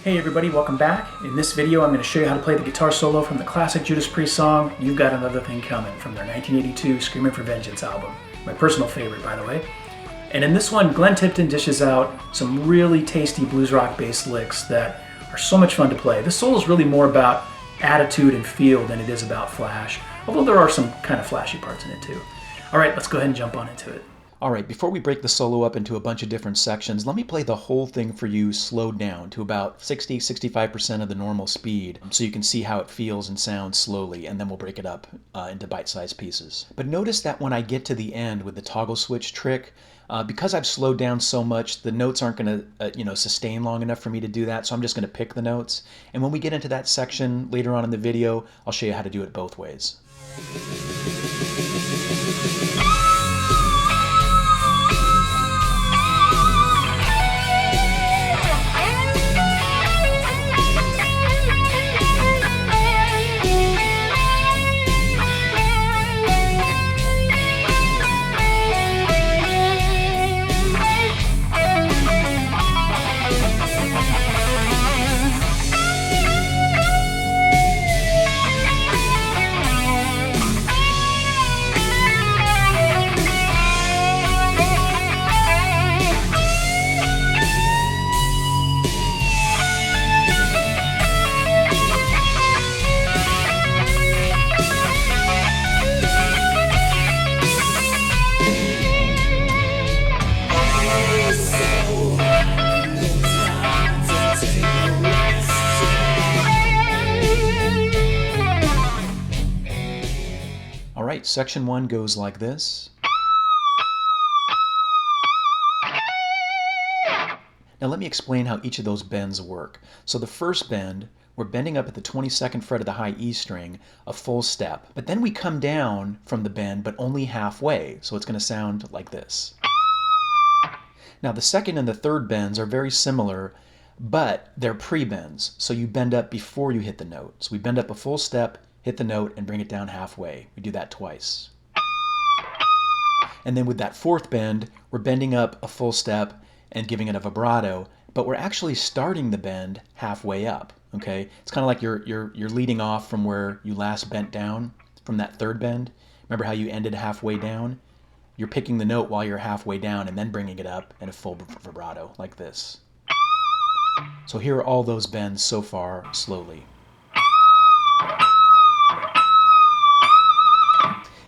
Hey everybody, welcome back. In this video I'm going to show you how to play the guitar solo from the classic Judas Priest song, You've Got Another Thing Coming, from their 1982 Screaming for Vengeance album. My personal favorite, by the way. And in this one, Glenn Tipton dishes out some really tasty blues rock based licks that are so much fun to play. This solo is really more about attitude and feel than it is about flash, although there are some kind of flashy parts in it too. Alright, let's go ahead and jump on into it. Alright, before we break the solo up into a bunch of different sections, let me play the whole thing for you slowed down to about 60-65% of the normal speed so you can see how it feels and sounds slowly, and then we'll break it up into bite-sized pieces. But notice that when I get to the end with the toggle switch trick, because I've slowed down so much, the notes aren't going to sustain long enough for me to do that, so I'm just going to pick the notes. And when we get into that section later on in the video, I'll show you how to do it both ways. Alright, section 1 goes like this. Now let me explain how each of those bends work. So the first bend, we're bending up at the 22nd fret of the high E string, a full step. But then we come down from the bend, but only halfway, so it's going to sound like this. Now the second and the third bends are very similar, but they're pre-bends, so you bend up before you hit the note. So we bend up a full step, hit the note, and bring it down halfway. We do that twice. And then with that fourth bend, we're bending up a full step and giving it a vibrato, but we're actually starting the bend halfway up, okay? It's kind of like you're leading off from where you last bent down from that third bend. Remember how you ended halfway down? You're picking the note while you're halfway down and then bringing it up in a full vibrato, like this. So here are all those bends so far, slowly.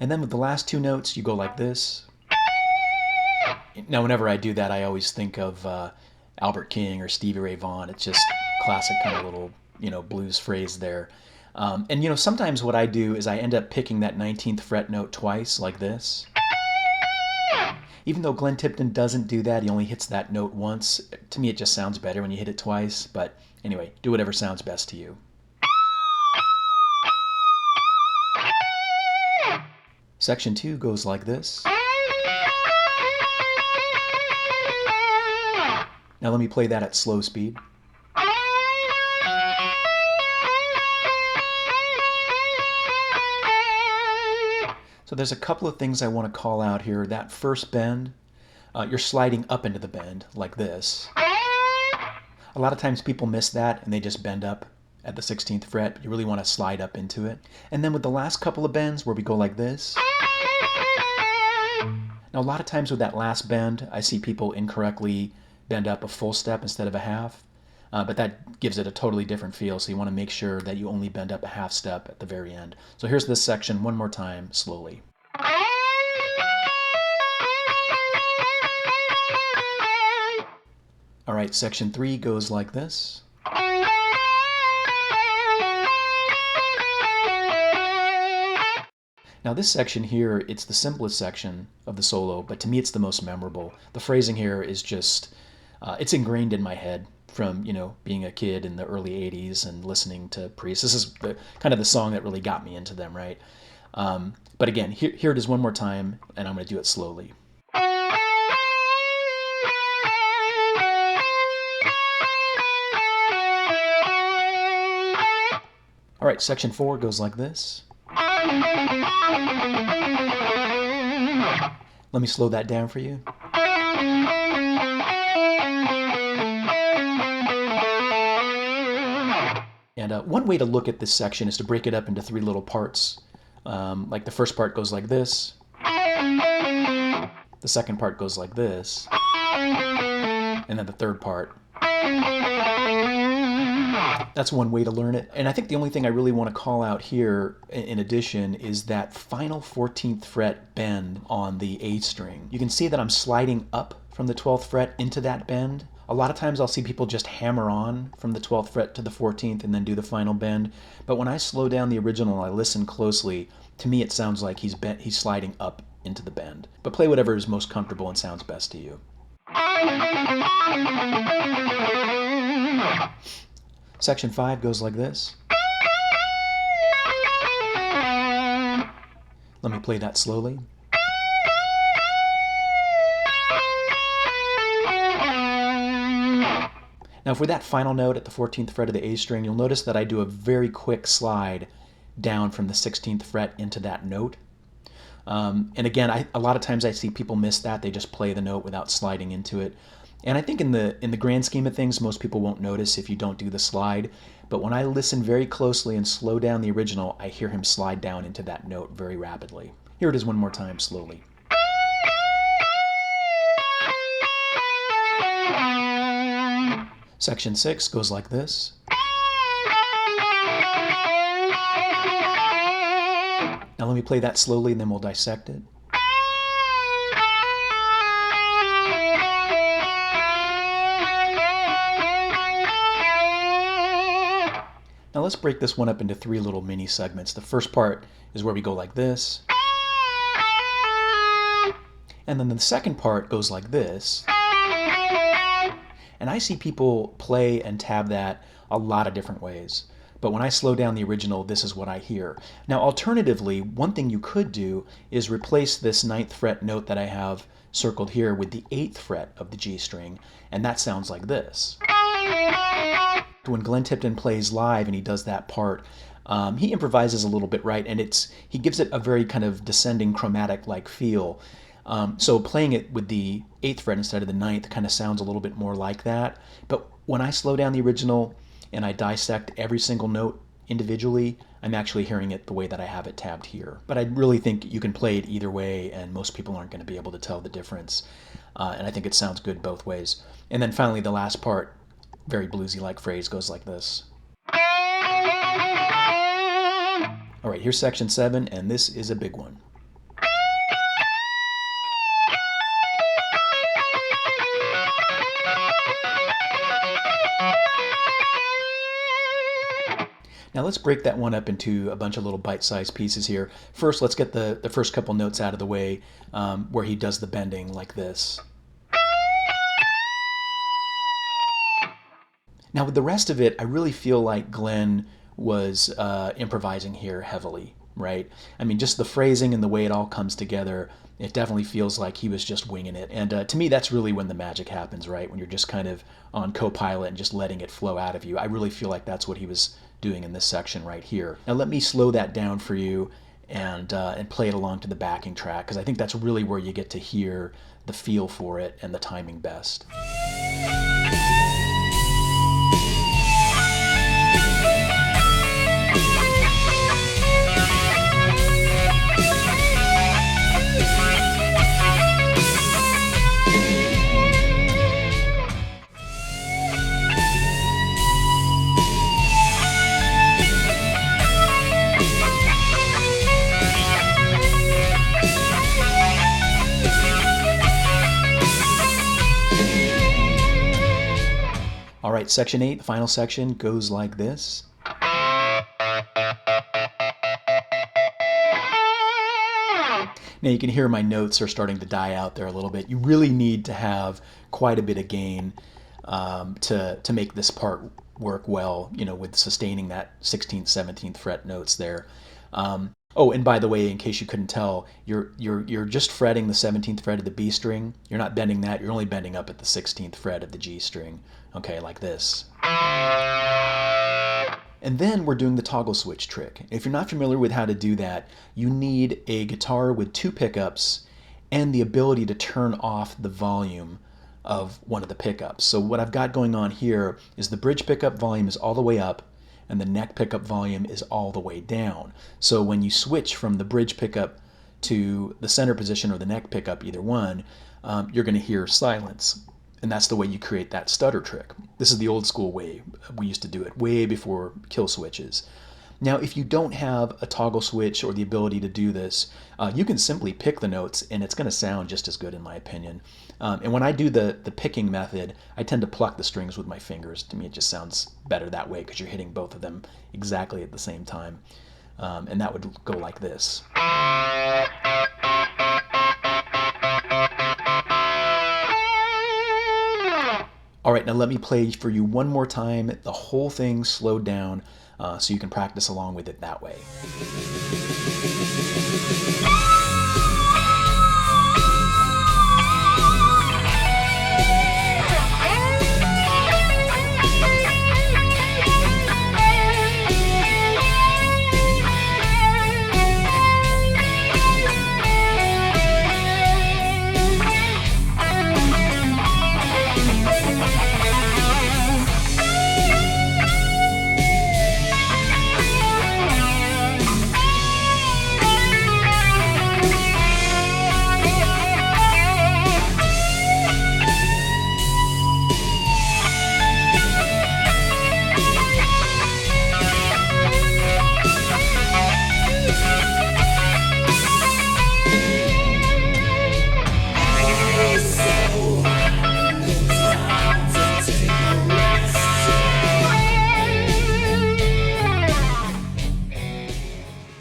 And then with the last two notes, you go like this. Now, whenever I do that, I always think of Albert King or Stevie Ray Vaughan. It's just classic kind of little, blues phrase there. And sometimes what I do is I end up picking that 19th fret note twice, like this. Even though Glenn Tipton doesn't do that, he only hits that note once. To me, it just sounds better when you hit it twice. But anyway, do whatever sounds best to you. Section 2 goes like this. Now let me play that at slow speed. So there's a couple of things I want to call out here. That first bend, you're sliding up into the bend like this. A lot of times people miss that and they just bend up at the 16th fret, but you really want to slide up into it. And then with the last couple of bends where we go like this. Now a lot of times with that last bend, I see people incorrectly bend up a full step instead of a half, but that gives it a totally different feel, so you want to make sure that you only bend up a half step at the very end. So here's this section one more time, slowly. Alright, section 3 goes like this. Now this section here, it's the simplest section of the solo, but to me it's the most memorable. The phrasing here is just, it's ingrained in my head from, being a kid in the early 80s and listening to Priest. This is kind of the song that really got me into them, right? But again, here it is one more time, and I'm going to do it slowly. All right, section 4 goes like this. Let me slow that down for you. And one way to look at this section is to break it up into 3 little parts. Like the first part goes like this. The second part goes like this. And then the third part. That's one way to learn it. And I think the only thing I really want to call out here in addition is that final 14th fret bend on the A string. You can see that I'm sliding up from the 12th fret into that bend. A lot of times I'll see people just hammer on from the 12th fret to the 14th and then do the final bend. But when I slow down the original and I listen closely, to me it sounds like he's sliding up into the bend. But play whatever is most comfortable and sounds best to you. Section 5 goes like this. Let me play that slowly. Now for that final note at the 14th fret of the A string, you'll notice that I do a very quick slide down from the 16th fret into that note. And again, a lot of times I see people miss that. They just play the note without sliding into it. And I think in the grand scheme of things, most people won't notice if you don't do the slide. But when I listen very closely and slow down the original, I hear him slide down into that note very rapidly. Here it is one more time slowly. Section 6 goes like this. Now let me play that slowly and then we'll dissect it. Now let's break this one up into 3 little mini segments. The first part is where we go like this. And then the second part goes like this. And I see people play and tab that a lot of different ways. But when I slow down the original, this is what I hear. Now alternatively, one thing you could do is replace this 9th fret note that I have circled here with the 8th fret of the G string, and that sounds like this. When Glenn Tipton plays live and he does that part, he improvises a little bit, right? And he gives it a very kind of descending chromatic-like feel. So playing it with the 8th fret instead of the 9th kind of sounds a little bit more like that. But when I slow down the original and I dissect every single note individually, I'm actually hearing it the way that I have it tabbed here. But I really think you can play it either way, and most people aren't going to be able to tell the difference. And I think it sounds good both ways. And then finally, the last part, very bluesy-like phrase, goes like this. All right, here's section 7, and this is a big one. Now let's break that one up into a bunch of little bite-sized pieces here. First, let's get the first couple notes out of the way where he does the bending like this. Now with the rest of it, I really feel like Glenn was improvising here heavily, right? I mean, just the phrasing and the way it all comes together, it definitely feels like he was just winging it. And to me, that's really when the magic happens, right? When you're just kind of on co-pilot and just letting it flow out of you. I really feel like that's what he was doing in this section right here. Now let me slow that down for you and play it along to the backing track, because I think that's really where you get to hear the feel for it and the timing best. All right, section 8, the final section, goes like this. Now you can hear my notes are starting to die out there a little bit. You really need to have quite a bit of gain to make this part work well, you know, with sustaining that 16th, 17th fret notes there. Oh, and by the way, in case you couldn't tell, you're just fretting the 17th fret of the B string. You're not bending that. You're only bending up at the 16th fret of the G string. Okay, like this. And then we're doing the toggle switch trick. If you're not familiar with how to do that, you need a guitar with 2 pickups and the ability to turn off the volume of one of the pickups. So what I've got going on here is the bridge pickup volume is all the way up, and the neck pickup volume is all the way down. So when you switch from the bridge pickup to the center position or the neck pickup, either one, you're going to hear silence. And that's the way you create that stutter trick. This is the old school way we used to do it, way before kill switches. Now, if you don't have a toggle switch or the ability to do this, you can simply pick the notes and it's going to sound just as good, in my opinion. And when I do the picking method, I tend to pluck the strings with my fingers. To me, it just sounds better that way because you're hitting both of them exactly at the same time. And that would go like this. All right, now let me play for you one more time, the whole thing slowed down, so you can practice along with it that way.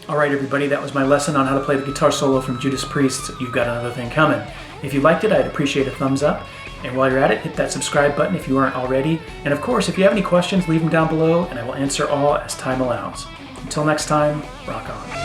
Alright everybody, that was my lesson on how to play the guitar solo from Judas Priest's You've Got Another Thing Coming. If you liked it, I'd appreciate a thumbs up. And while you're at it, hit that subscribe button if you aren't already. And of course, if you have any questions, leave them down below and I will answer all as time allows. Until next time, rock on.